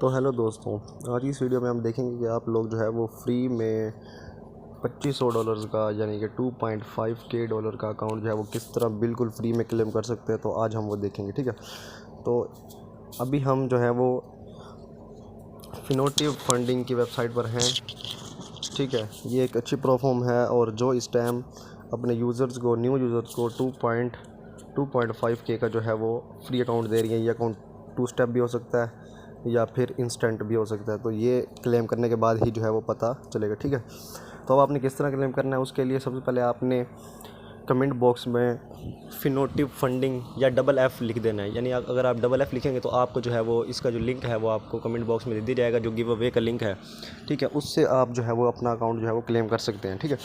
तो हेलो दोस्तों, आज इस वीडियो में हम देखेंगे कि आप लोग जो है वो फ्री में $2500 का यानी कि 2.5 डॉलर का अकाउंट जो है वो किस तरह बिल्कुल फ्री में क्लेम कर सकते हैं। तो आज हम वो देखेंगे, ठीक है। तो अभी हम जो है वो फिनोटिव फंडिंग की वेबसाइट पर हैं, ठीक है। ये एक अच्छी प्लेटफॉर्म है और जो इस टाइम अपने यूज़र्स को, न्यू यूज़र्स को 2.5K का जो है वो फ्री अकाउंट दे रही है। ये अकाउंट 2 स्टेप भी हो सकता है या फिर इंस्टेंट भी हो सकता है। तो ये क्लेम करने के बाद ही जो है वो पता चलेगा, ठीक है। तो अब आपने किस तरह क्लेम करना है, उसके लिए सबसे पहले आपने कमेंट बॉक्स में फिनोटिव फंडिंग या डबल F लिख देना है। यानी अगर आप डबल F लिखेंगे तो आपको जो है वो इसका जो लिंक है वो आपको कमेंट बॉक्स में दे दिया जाएगा, जो गिव अवे का लिंक है, ठीक है। उससे आप जो है वो अपना अकाउंट जो है वो क्लेम कर सकते हैं, ठीक है।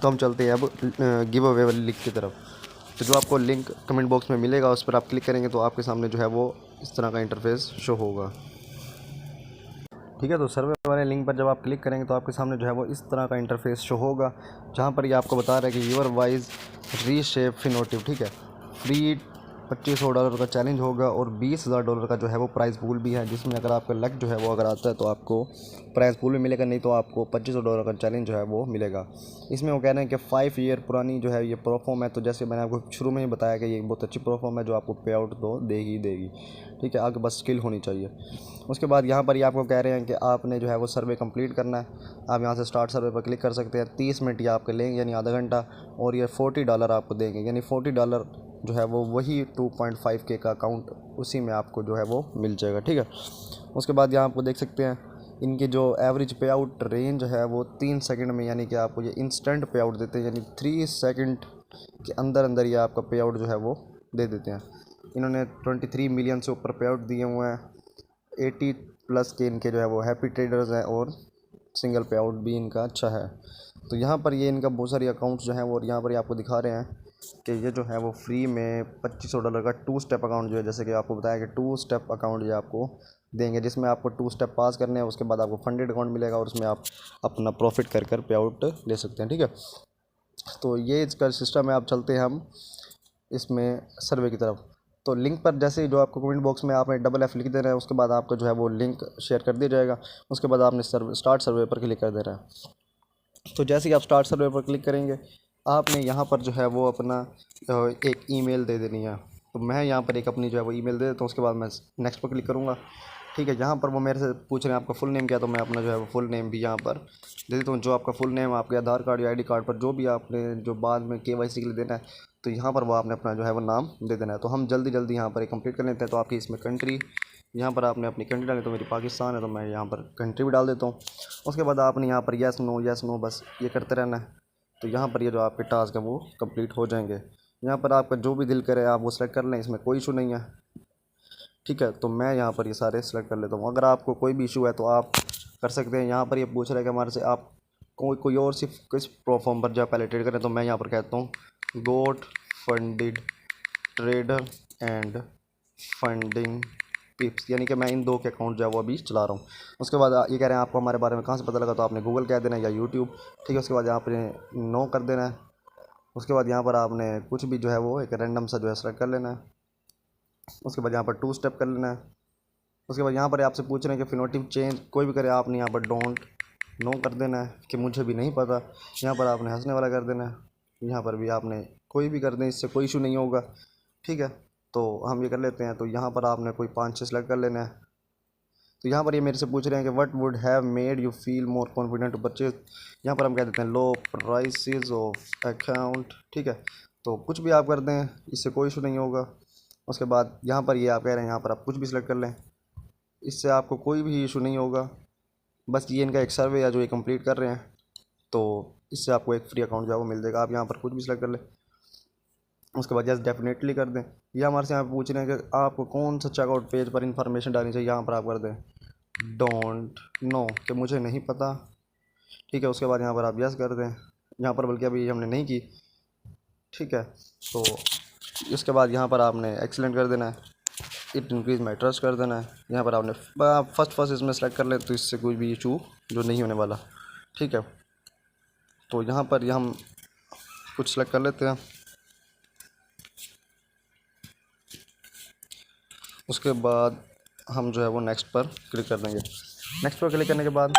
तो हम चलते हैं अब गिव अवे वाली लिंक की तरफ। तो जो आपको लिंक कमेंट बॉक्स में मिलेगा उस पर आप क्लिक करेंगे तो आपके सामने जो है वो इस तरह का इंटरफेस शो होगा, ठीक है। तो सर्वे वाले लिंक पर जब आप क्लिक करेंगे तो आपके सामने जो है वो इस तरह का इंटरफेस शो होगा, जहाँ पर ये आपको बता रहा है कि यूर वाइज रीशेप फिनोटिव, ठीक है। फ्री $2500 का चैलेंज होगा और $20,000 का जो है वो प्राइज़ पूल भी है, जिसमें अगर आपका लक जो है वो अगर आता है तो आपको प्राइज़ पूल भी मिलेगा, नहीं तो आपको $2500 का चैलेंज जो है वो मिलेगा। इसमें वो कह रहे हैं कि 5 ईयर पुरानी जो है ये प्रोफॉर्म है। तो जैसे मैंने आपको शुरू में ही बताया कि ये बहुत अच्छी प्रोफॉर्म है जो आपको पे आउट तो देगी देगी, ठीक है। आगे बस स्किल होनी चाहिए। उसके बाद यहाँ पर ये आपको कह रहे हैं कि आपने जो है वो सर्वे कंप्लीट करना है। आप यहाँ से स्टार्ट सर्वे पर क्लिक कर सकते हैं। 30 मिनट ये आपके लेंगे यानी आधा घंटा, और ये $40 आपको देंगे, यानी $40 जो है वो वही 2.5K का अकाउंट उसी में आपको जो है वो मिल जाएगा, ठीक है। उसके बाद यहाँ आपको देख सकते हैं इनकी जो एवरेज पे आउट रेंज है वो 3 सेकंड में, यानी कि आपको ये इंस्टेंट पे आउट देते हैं, यानी 3 सेकंड के अंदर अंदर ये आपका पे आउट जो है वो दे देते हैं। इन्होंने 23 मिलियन से ऊपर पे आउट दिए हुए हैं। 80+ के इनके जो है वो हैप्पी ट्रेडर्स हैं और सिंगल पे आउट भी इनका अच्छा है। तो यहाँ पर ये इनका बहुत सारी अकाउंट्स जो हैं वो, और यहाँ पर ये आपको दिखा रहे हैं कि ये जो है वो फ्री में $2500 का 2 स्टेप अकाउंट जो है, जैसे कि आपको बताया कि 2 स्टेप अकाउंट ये आपको देंगे, जिसमें आपको 2 स्टेप पास करने हैं। उसके बाद आपको फंडेड अकाउंट मिलेगा और उसमें आप अपना प्रॉफिट कर कर पे आउट ले सकते हैं, ठीक है। तो ये इसका सिस्टम है। आप चलते हैं हम इसमें सर्वे की तरफ। तो लिंक पर जैसे ही जो आपको कमेंट बॉक्स में आपने डबल F लिख देना है, उसके बाद आपका जो है वो लिंक शेयर कर दिया जाएगा। उसके बाद आपने स्टार्ट सर्वे पर क्लिक कर देना है। तो जैसे ही आप स्टार्ट सर्वे पर क्लिक करेंगे आपने यहाँ पर जो है वो अपना एक ईमेल दे देनी है। तो मैं यहाँ पर एक अपनी जो है वो ईमेल दे देता हूँ। उसके बाद मैं नेक्स्ट पर क्लिक करूँगा, ठीक है। यहाँ पर वो मेरे से पूछ रहे हैं आपका फुल नेम क्या है, तो मैं अपना जो है वो फुल नेम भी यहाँ पर दे देता हूँ। जो आपका फुल नेम आपके आधार कार्ड या ID कार्ड पर जो भी आपने जो बाद में KYC के लिए देना है, तो यहाँ पर वो आपने अपना जो है वो नाम दे देना है। तो हम जल्दी जल्दी यहाँ पर कंप्लीट कर लेते हैं। तो आपकी इसमें कंट्री, यहाँ पर आपने अपनी कंट्री डाली, तो मेरी पाकिस्तान है तो मैं यहाँ पर कंट्री भी डाल देता हूँ। उसके बाद आपने यहाँ पर येस नो बस ये करते रहना है। तो यहाँ पर ये जो आपके टास्क है वो कंप्लीट हो जाएंगे। यहाँ पर आपका जो भी दिल करे आप वो सिलेक्ट कर लें, इसमें कोई इशू नहीं है, ठीक है। तो मैं यहाँ पर ये सारे सिलेक्ट कर लेता हूँ। अगर आपको कोई भी इशू है तो आप कर सकते हैं। यहाँ पर ये पूछ रहा है कि हमारे से आप कोई और सिर्फ किस प्लेटफॉर्म पर जो पहले ट्रेड करें, तो मैं यहाँ पर कहता हूँ Goat Funded Trader and funding tips, यानी कि मैं इन 2 के अकाउंट जो है वो अभी चला रहा हूँ। उसके बाद ये कह रहे हैं आपको हमारे बारे में कहाँ से पता लगा, तो आपने गूगल कह देना है या यूट्यूब, ठीक है। उसके बाद यहाँ पर नो कर देना है। उसके बाद यहाँ पर आपने कुछ भी जो है वो एक रैंडम सा जो है सेलेक्ट कर लेना है। उसके बाद यहाँ पर 2 स्टेप कर लेना है। उसके बाद यहाँ पर आपसे पूछ रहे हैं कि फिनोटिव चेंज कोई भी करे, आपने यहाँ पर डोंट नो कर देना है कि मुझे भी नहीं पता। यहाँ पर आपने हंसने वाला कर देना है। यहाँ पर भी आपने कोई भी कर दें, इससे कोई इशू नहीं होगा, ठीक है। तो हम ये कर लेते हैं। तो यहाँ पर आपने कोई 5-6 सेलेक्ट कर लेना है। तो यहाँ पर ये मेरे से पूछ रहे हैं कि what would have made you feel more confident to purchase. यहाँ पर हम कह देते हैं लो प्राइसेस ऑफ अकाउंट, ठीक है। तो कुछ भी आप कर दें, इससे कोई इशू नहीं होगा। उसके बाद यहाँ पर ये आप कह रहे हैं यहाँ पर आप कुछ भी सिलेक्ट कर लें, इससे आपको कोई भी इशू नहीं होगा। बस ये इनका एक सर्वे है जो ये कंप्लीट कर रहे हैं, तो इससे आपको एक फ्री अकाउंट जो है वो मिल जाएगा। आप यहाँ पर कुछ भी सिलेक्ट कर लें। उसके बाद जस्ट डेफिनेटली कर दें। ये हमारे से यहाँ पे पूछ रहे हैं कि आपको कौन सा चेकआउट पेज पर इंफॉर्मेशन डालनी चाहिए, यहाँ पर आप कर दें डोंट नो कि मुझे नहीं पता, ठीक है। उसके बाद यहाँ पर आप यस कर दें। यहाँ पर बल्कि अभी हमने नहीं की, ठीक है। तो इसके बाद यहाँ पर आपने एक्सीलेंट कर देना है, इट इंक्रीज माई ट्रस्ट कर देना है। यहाँ पर आपने फर्स्ट इसमें सेलेक्ट कर लें, तो इससे कोई भी इशू जो नहीं होने वाला, ठीक है। तो यहाँ पर हम कुछ सेलेक्ट कर लेते हैं। उसके बाद हम जो है वो नेक्स्ट पर क्लिक कर देंगे। नेक्स्ट पर क्लिक करने के बाद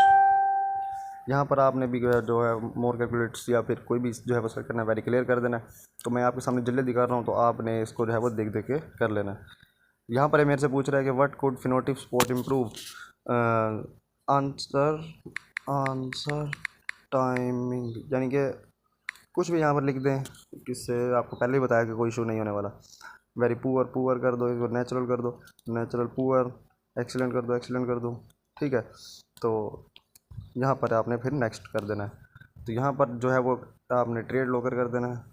यहाँ पर आपने भी जो है मोर कैलकुलेट्स या फिर कोई भी जो है वो सेलेक्ट करना है, वेरी क्लियर कर देना है। तो मैं आपके सामने जल्दी दिखा रहा हूँ, तो आपने इसको जो है वो देख देख के कर लेना है। यहाँ पर मेरे से पूछ रहा है कि what could phenotype sport improve, answer timing, यानी कि कुछ भी यहाँ पर लिख दें, किससे आपको पहले ही बताया कि कोई इशू नहीं होने वाला। वेरी पुअर, पुअर कर दो, इसको नेचुरल कर दो, नेचुरल पुअर, एक्सीलेंट कर दो, एक्सीलेंट कर दो, ठीक है। तो यहाँ पर आपने फिर नेक्स्ट कर देना है। तो यहाँ पर जो है वो आपने ट्रेड लॉकर कर देना है,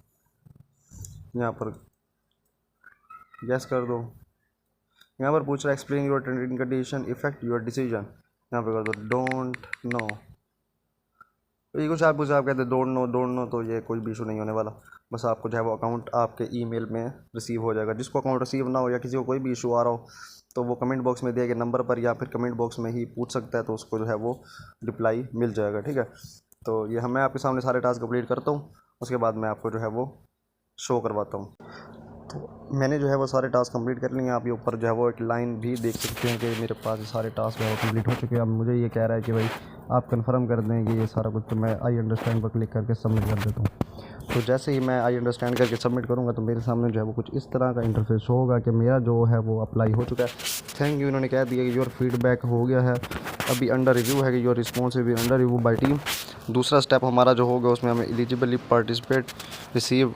यहाँ पर यस कर दो। यहाँ पर पूछ रहा है explain your trading condition effect your decision, यहाँ पर कर दो डोंट नो। तो ये कुछ आप कहते हैं डोंट नो, तो ये कोई भी इशू नहीं होने वाला। बस आपको जो है वो अकाउंट आपके ईमेल में रिसीव हो जाएगा। जिसको अकाउंट रिसीव ना हो या किसी को कोई भी इशू आ रहा हो, तो वो कमेंट बॉक्स में दिए गए नंबर पर या फिर कमेंट बॉक्स में ही पूछ सकता है, तो उसको जो है वो रिप्लाई मिल जाएगा, ठीक है। तो ये मैं आपके सामने सारे टास्क कंप्लीट करता हूँ, उसके बाद मैं आपको जो है वो शो करवाता हूँ। तो मैंने जो है वो सारे टास्क कंप्लीट कर लिए हैं। आप ये ऊपर जो है वो एक लाइन भी देख सकते हैं कि मेरे पास सारे टास्क जो है वो कंप्लीट हो चुके हैं। अब मुझे ये कह रहा है कि भाई आप कंफर्म कर दें कि ये सारा कुछ, तो मैं आई अंडरस्टैंड पर क्लिक करके सबमिट कर देता हूँ। तो जैसे ही मैं आई अंडरस्टैंड करके सबमिट करूँगा, तो मेरे सामने जो है वो कुछ इस तरह का इंटरफेस होगा कि मेरा जो है वो अप्लाई हो चुका है। थैंक यू, इन्होंने कह दिया कि योर फीडबैक हो गया है, अभी अंडर रिव्यू है कि your response will be under review by team. दूसरा स्टेप हमारा जो होगा उसमें हमें एलिजिबली पार्टिसिपेट रिसीव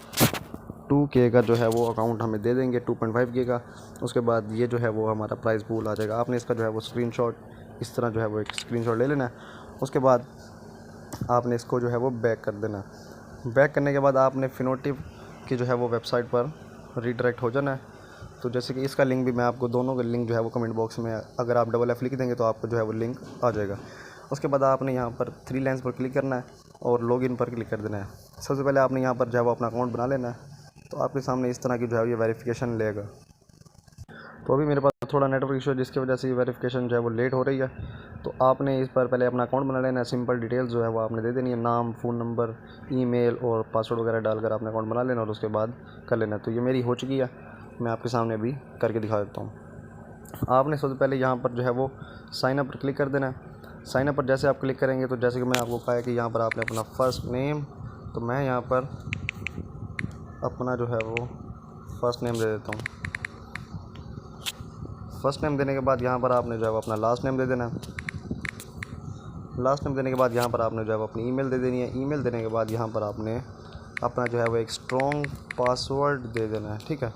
2K का जो है वो अकाउंट हमें दे देंगे, 2.5K का। उसके बाद ये जो है वो हमारा प्राइस पूल आ जाएगा। आपने इसका जो है वो स्क्रीनशॉट इस तरह जो है वो एक स्क्रीनशॉट ले लेना है। उसके बाद आपने इसको जो है वो बैक कर देना है। बैक करने के बाद आपने फिनोटिप की जो है वो वेबसाइट पर रीडायरेक्ट हो जाना है। तो जैसे कि इसका लिंक भी मैं आपको, दोनों का लिंक जो है वो कमेंट बॉक्स में, अगर आप डबल F लिख देंगे तो आपको जो है वो लिंक आ जाएगा। उसके बाद आपने यहाँ पर 3 लाइन्स पर क्लिक करना है और लॉगिन पर क्लिक कर देना है। सबसे पहले आपने यहाँ पर जो है वो अपना अकाउंट बना लेना है। तो आपके सामने इस तरह की जो है ये वेरिफिकेशन लेगा। तो अभी मेरे पास थोड़ा नेटवर्क इशू है, जिसकी वजह से ये वेरिफिकेशन जो है वो लेट हो रही है। तो आपने इस पर पहले अपना अकाउंट बना लेना है। सिंपल डिटेल्स जो है वो आपने दे देनी है, नाम, फ़ोन नंबर, ईमेल और पासवर्ड वगैरह डालकर आपने अकाउंट बना लेना और उसके बाद कर लेना। तो ये मेरी हो चुकी है, मैं आपके सामने अभी करके दिखा देता हूँ। आपने सबसे पहले यहाँ पर जो है वो साइन अप पर क्लिक कर देना है। साइन अप पर जैसे आप क्लिक करेंगे, तो जैसे कि मैं आपको कहा है कि यहाँ पर आपने अपना फर्स्ट नेम, तो मैं यहाँ पर अपना जो है वो फर्स्ट नेम दे देता हूँ। फर्स्ट नेम देने के बाद यहाँ पर आपने जो है वो अपना लास्ट नेम दे देना है। लास्ट नेम देने के बाद यहाँ पर आपने जो है वो अपनी ईमेल दे देनी है। ईमेल देने के बाद यहाँ पर आपने अपना जो है वो एक स्ट्रॉन्ग पासवर्ड दे देना है, ठीक है।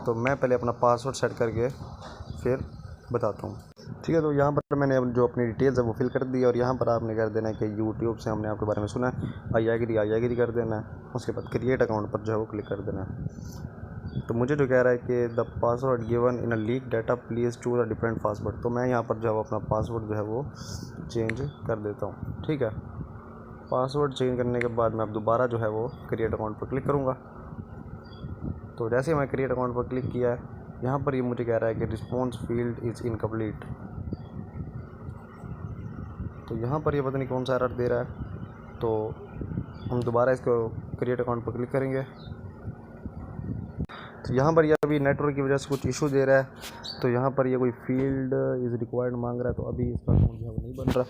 तो मैं पहले अपना पासवर्ड सेट करके फिर बताता हूँ, ठीक है। तो यहाँ पर मैंने जो अपनी डिटेल्स है वो फिल कर दी और यहाँ पर आपने कर देना है कि यूट्यूब से हमने आपके बारे में सुना है, आई एग्री कर देना है। उसके बाद क्रिएट अकाउंट पर जो है वो क्लिक कर देना है। तो मुझे जो कह रहा है कि the password given in a leak data please choose a different password, तो मैं यहाँ पर जो है अपना पासवर्ड जो है वो चेंज कर देता हूँ, ठीक है। पासवर्ड चेंज करने के बाद मैं अब दोबारा जो है वो क्रिएट अकाउंट पर क्लिक करूँगा। तो जैसे ही मैं क्रिएट अकाउंट पर क्लिक किया है, यहाँ पर ये मुझे कह रहा है कि रिस्पॉन्स फील्ड इज़ इनकम्प्लीट। तो यहाँ पर ये पता नहीं कौन सा एरर दे रहा है। तो हम दोबारा इसको क्रिएट अकाउंट पर क्लिक करेंगे। तो यहाँ पर ये अभी नेटवर्क की वजह से कुछ इशू दे रहा है। तो यहाँ पर ये कोई फील्ड इज़ रिक्वायर्ड मांग रहा है, तो अभी इसका अकाउंट जो है वो नहीं बन रहा।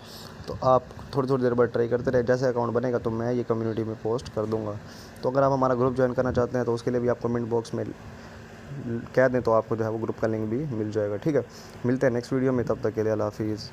तो आप थोड़ी देर बाद ट्राई करते रहे, जैसे अकाउंट बनेगा तो मैं ये कम्युनिटी में पोस्ट कर दूँगा। तो अगर आप हमारा ग्रुप ज्वाइन करना चाहते हैं, तो उसके लिए भी आप कमेंट बॉक्स में कह दें, तो आपको जो है वो ग्रुप का लिंक भी मिल जाएगा, ठीक है। मिलते हैं नेक्स्ट वीडियो में, तब तक के लिए अल्लाह हाफिज़।